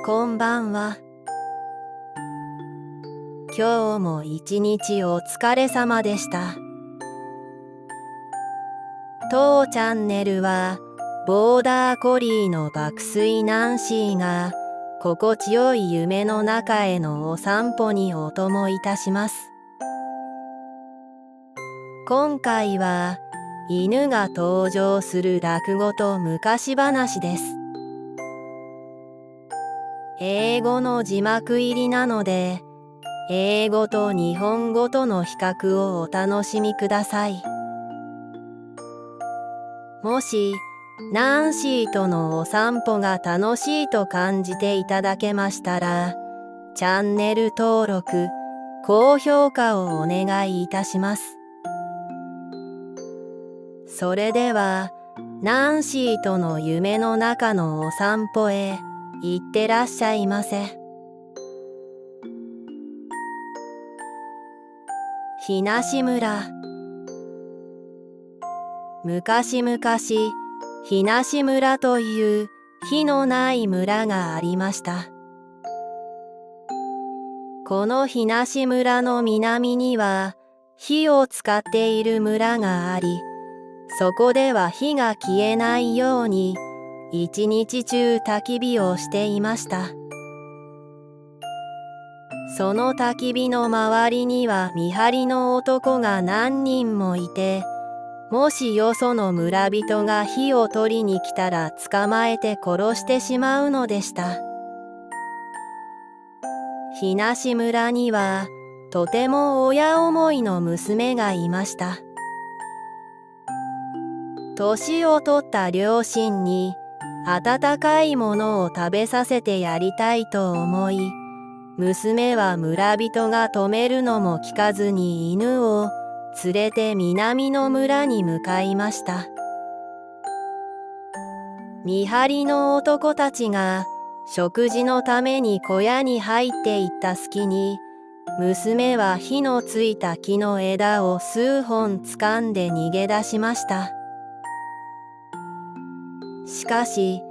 こんばんは。今日も一日お疲れ様でした。当チャンネルはボーダーコリーの爆睡ナンシーが心地よい夢の中へのお散歩にお供いたします。今回は犬が登場する落語と昔話です。英語の字幕入りなので、英語と日本語との比較をお楽しみください。もし、ナンシーとのお散歩が楽しいと感じていただけましたら、チャンネル登録、高評価をお願いいたします。それでは、ナンシーとの夢の中のお散歩へ行ってらっしゃいませ。ひなし村。昔々、ひなし村という火のない村がありました。このひなし村の南には火を使っている村があり、そこでは火が消えないように一日中焚き火をしていました。その焚き火の周りには見張りの男が何人もいて、もしよその村人が火を取りに来たら捕まえて殺してしまうのでした。ひなし村にはとても親思いの娘がいました。年を取った両親に温かいものを食べさせてやりたいと思い、娘は村人が止めるのも聞かずに犬を連れて南の村に向かいました。見張りの男たちが食事のために小屋に入っていった隙に、娘は火のついた木の枝を数本掴んで逃げ出しました。しかし、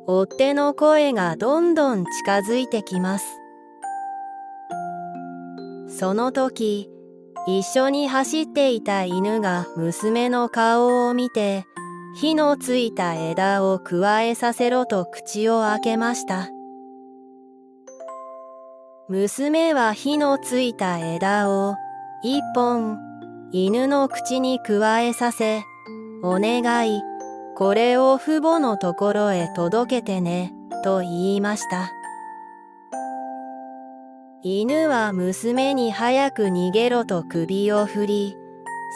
追っ手の声がどんどん近づいてきます。その時、一緒に走っていた犬が娘の顔を見て、火のついた枝をくわえさせろと口を開けました。娘は火のついた枝を一本犬の口にくわえさせ、お願い、これを父母のところへ届けてね、と言いました。犬は娘に早く逃げろと首を振り、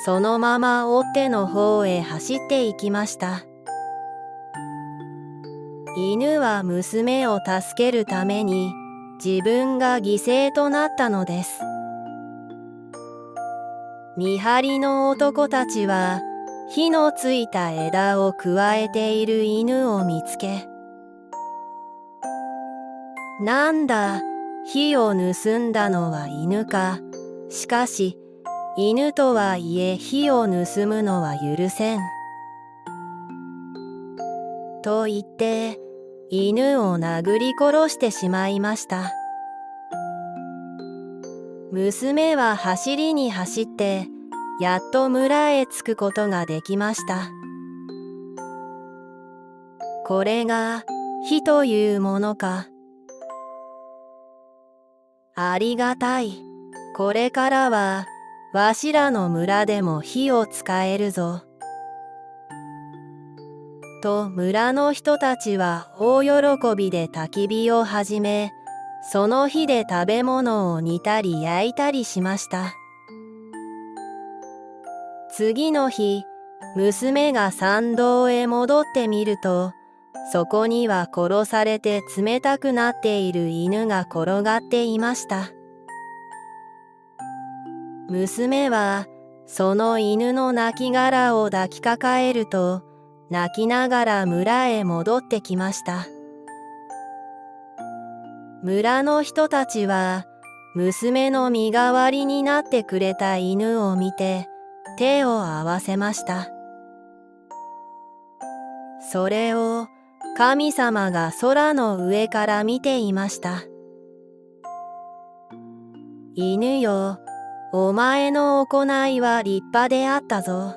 そのまま追っ手の方へ走っていきました。犬は娘を助けるために自分が犠牲となったのです。見張りの男たちは火のついた枝をくわえている犬を見つけ、なんだ、火を盗んだのは犬か。しかし、犬とはいえ火を盗むのは許せん。と言って、犬を殴り殺してしまいました。娘は走りに走って、やっと村へ着くことができました。これが火というものか。ありがたい。これからはわしらの村でも火を使えるぞ。と村の人たちは大喜びで焚き火を始め、その火で食べ物を煮たり焼いたりしました。次の日、娘が山道へ戻ってみると、そこには殺されて冷たくなっている犬が転がっていました。娘はその犬の亡骸を抱きかかえると、泣きながら村へ戻ってきました。村の人たちは娘の身代わりになってくれた犬を見て手を合わせました。それを神様が空の上から見ていました。犬よ、お前の行いは立派であったぞ。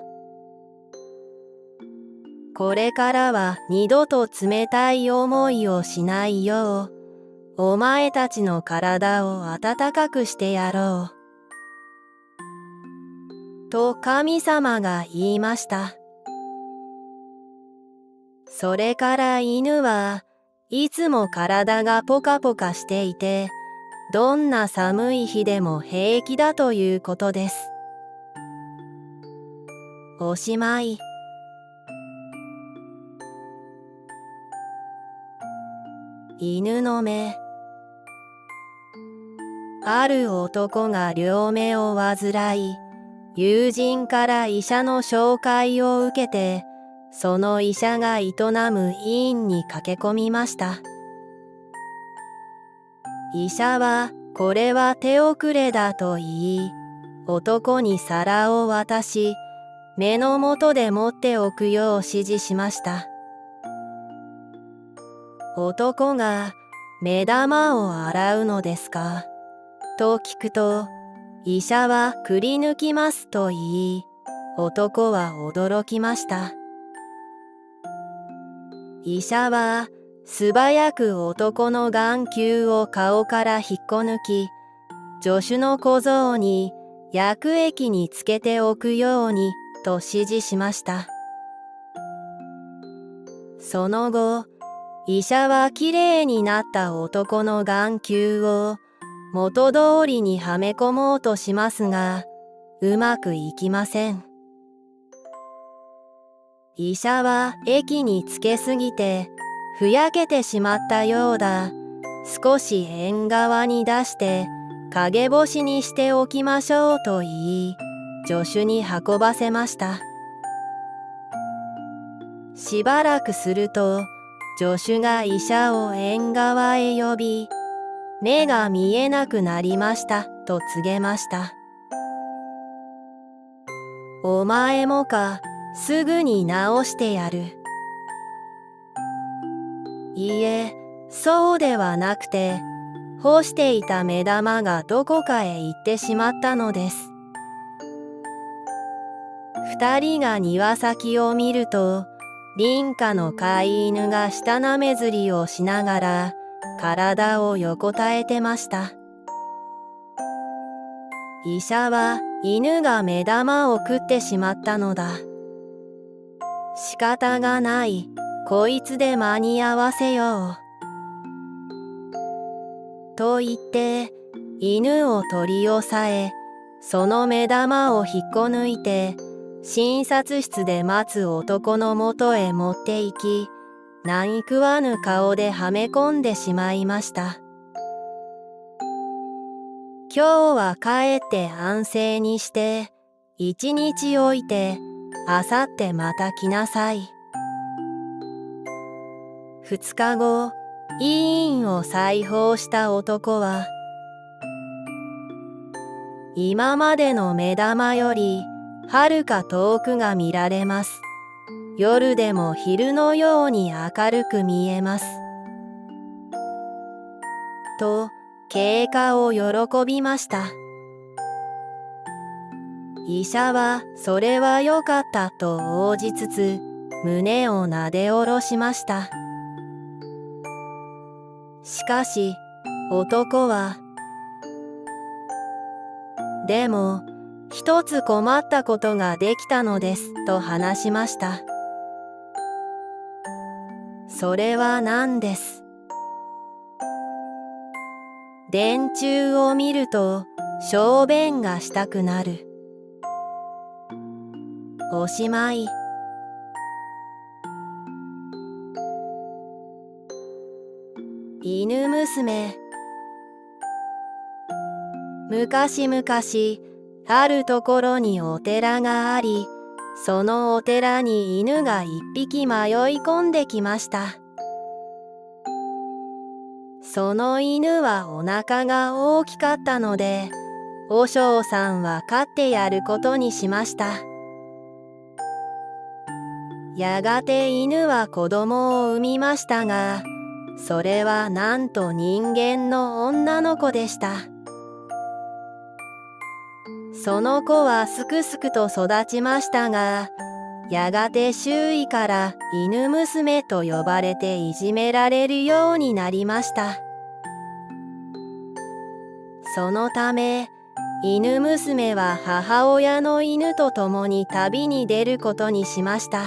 これからは二度と冷たい思いをしないよう、お前たちの体を温かくしてやろう。と神様が言いました。それから犬はいつも体がポカポカしていて、どんな寒い日でも平気だということです。おしまい。犬の目。ある男が両目を患い、友人から医者の紹介を受けて、その医者が営む医院に駆け込みました。医者はこれは手遅れだと言い、男に皿を渡し、目の元で持っておくよう指示しました。男が目玉を洗うのですかと聞くと、医者はくり抜きますと言い、男は驚きました。医者は素早く男の眼球を顔から引っこ抜き、助手の小僧に薬液につけておくようにと指示しました。その後、医者はきれいになった男の眼球を元通りにはめ込もうとしますが、うまくいきません。医者は液につけすぎてふやけてしまったようだ。少し縁側に出して陰干しにしておきましょうと言い、助手に運ばせました。しばらくすると、助手が医者を縁側へ呼び、目が見えなくなりましたと告げました。お前もか、すぐに治してやる。いいえ、そうではなくて、干していた目玉がどこかへ行ってしまったのです。二人が庭先を見ると、隣家の飼い犬が舌なめずりをしながら体を横たえてました。医者は犬が目玉を食ってしまったのだ。仕方がない、こいつで間に合わせよう。と言って犬を取り押さえ、その目玉を引っこ抜いて診察室で待つ男のもとへ持って行き、何食わぬ顔ではめ込んでしまいました。今日は帰って安静にして、一日置いて、あさってまた来なさい。2日後、医院を裁縫した男は、今までの目玉よりはるか遠くが見られます。夜でも昼のように明るく見えます。と、経過を喜びました。医者はそれはよかったと応じつつ、胸をなで下ろしました。しかし、男は、でも、一つ困ったことができたのですと話しました。それは何です。電柱を見ると小便がしたくなる。おしまい。犬娘。昔々、あるところにお寺があり、そのお寺に犬が一匹迷い込んできました。その犬はお腹が大きかったので、和尚さんは飼ってやることにしました。やがて犬は子供を産みましたが、それはなんと人間の女の子でした。その子はすくすくと育ちましたが、やがて周囲から犬娘と呼ばれていじめられるようになりました。そのため、犬娘は母親の犬と共に旅に出ることにしました。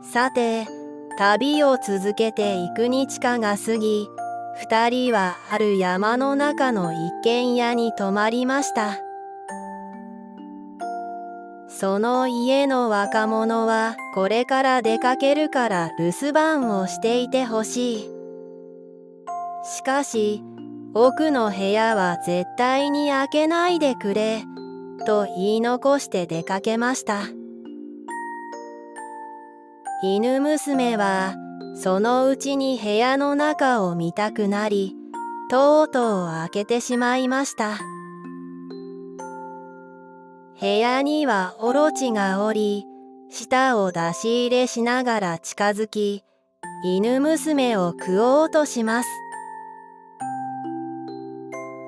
さて、旅を続けて幾日かが過ぎ、二人はある山の中の一軒家に泊まりました。その家の若者はこれから出かけるから留守番をしていてほしい。しかし、奥の部屋は絶対に開けないでくれ、と言い残して出かけました。犬娘はそのうちに部屋の中を見たくなり、とうとう開けてしまいました。部屋にはオロチがおり、舌を出し入れしながら近づき、犬娘を食おうとします。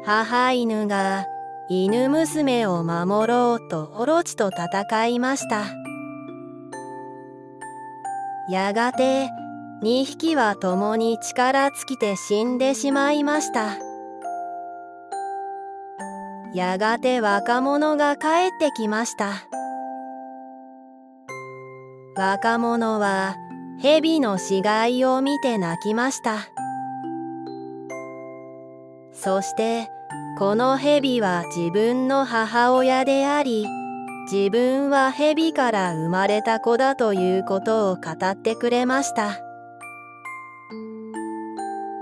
母犬が犬娘を守ろうとオロチと戦いました。やがて2匹は共に力尽きて死んでしまいました。やがて若者が帰ってきました。若者は蛇の死骸を見て泣きました。そしてこの蛇は自分の母親であり、自分は蛇から生まれた子だということを語ってくれました。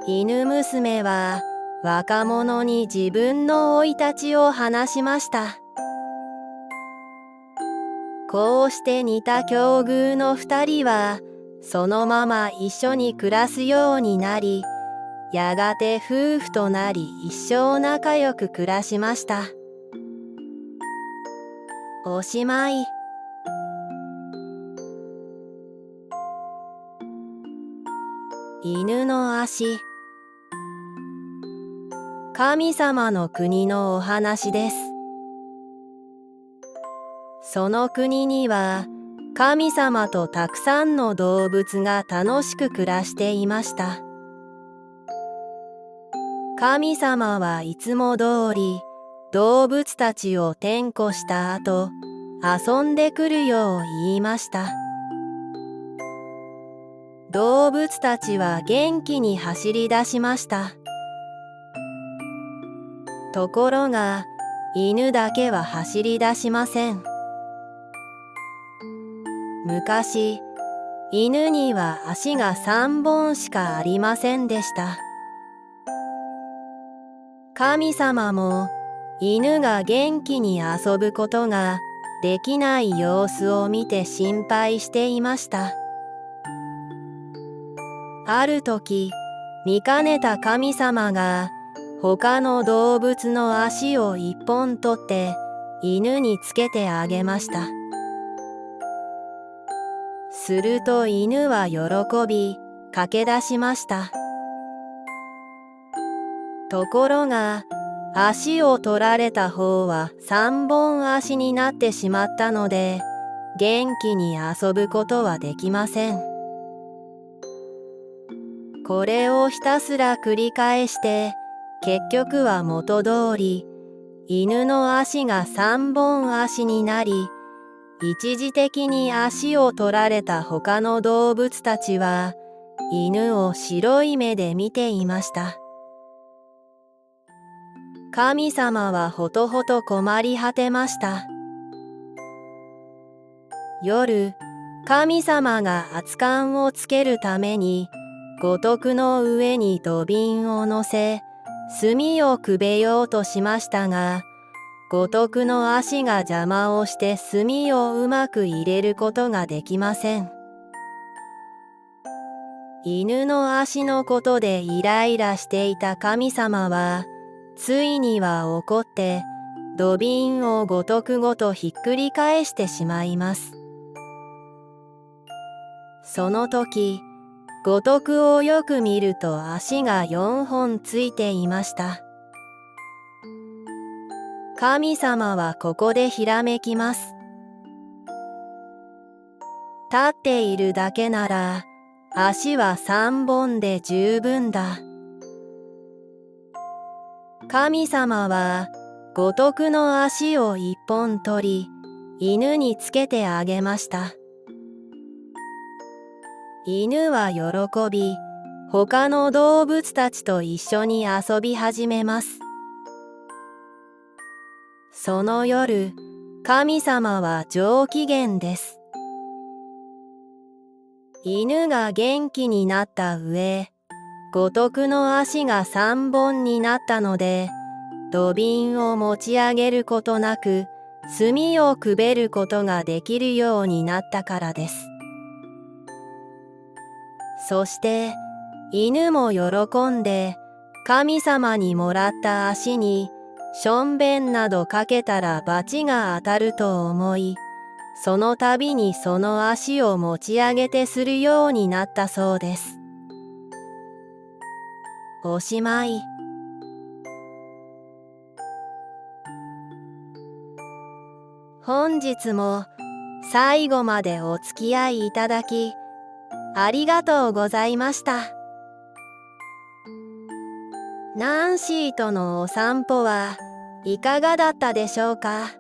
犬娘は若者に自分の生い立ちを話しました。こうして似た境遇の二人はそのまま一緒に暮らすようになり、やがて夫婦となり一生仲良く暮らしました。おしまい。犬の足。神様の国のお話です。その国には神様とたくさんの動物が楽しく暮らしていました。神様はいつも通り動物たちを点呼した後、遊んでくるよう言いました。動物たちは元気に走り出しました。ところが、犬だけは走り出しません。昔、犬には足が3本しかありませんでした。神様も犬が元気に遊ぶことができない様子を見て心配していました。ある時、見かねた神様が他の動物の足を一本取って犬につけてあげました。すると犬は喜び駆け出しました。ところが足を取られた方は3本足になってしまったので元気に遊ぶことはできません。これをひたすら繰り返して結局は元通り犬の足が3本足になり、一時的に足を取られた他の動物たちは犬を白い目で見ていました。神様はほとほと困り果てました。夜、神様が熱燗をつけるために五徳の上に土瓶を乗せ、炭をくべようとしましたが、五徳の足が邪魔をして炭をうまく入れることができません。犬の足のことでイライラしていた神様は、ついには怒って土瓶を五徳ごとひっくり返してしまいます。その時、五徳をよく見ると足が4本ついていました。神様はここでひらめきます。立っているだけなら足は3本で十分だ。神様は五徳の足を1本取り、犬につけてあげました。犬は喜び、他の動物たちと一緒に遊び始めます。その夜、神様は上機嫌です。犬が元気になった上、五徳の足が3本になったので、土瓶を持ち上げることなく、炭をくべることができるようになったからです。そして、犬も喜んで、神様にもらった足に、しょんべんなどかけたら罰が当たると思い、その度にその足を持ち上げてするようになったそうです。おしまい。本日も最後までお付き合いいただき、ありがとうございました。ナンシーとのお散歩はいかがだったでしょうか。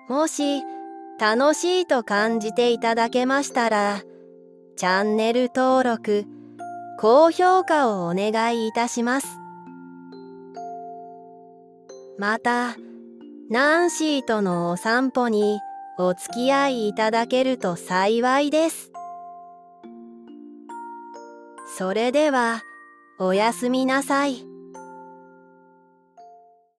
もし楽しいと感じていただけましたら、チャンネル登録、高評価をお願いいたします。また、ナンシーとのお散歩にお付き合いいただけると幸いです。それでは、おやすみなさい。